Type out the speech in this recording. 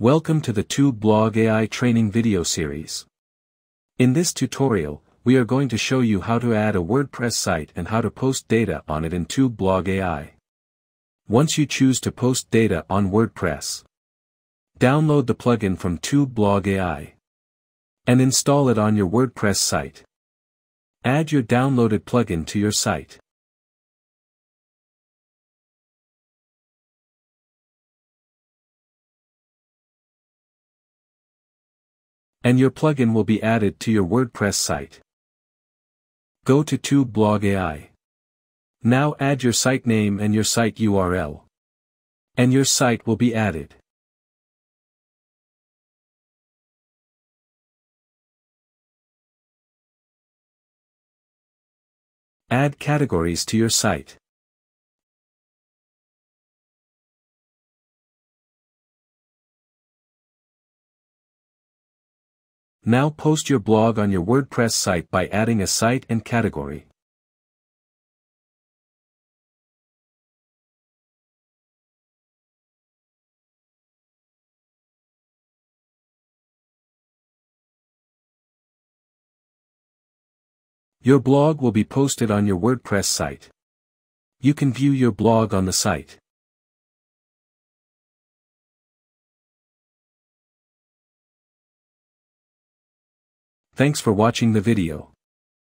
Welcome to the TubeBlog AI training video series. In this tutorial, we are going to show you how to add a WordPress site and how to post data on it in TubeBlog AI. Once you choose to post data on WordPress, download the plugin from TubeBlog AI and install it on your WordPress site. Add your downloaded plugin to your site. And your plugin will be added to your WordPress site. Go to TubeBlog AI. Now add your site name and your site URL. And your site will be added. Add categories to your site. Now post your blog on your WordPress site by adding a site and category. Your blog will be posted on your WordPress site. You can view your blog on the site. Thanks for watching the video.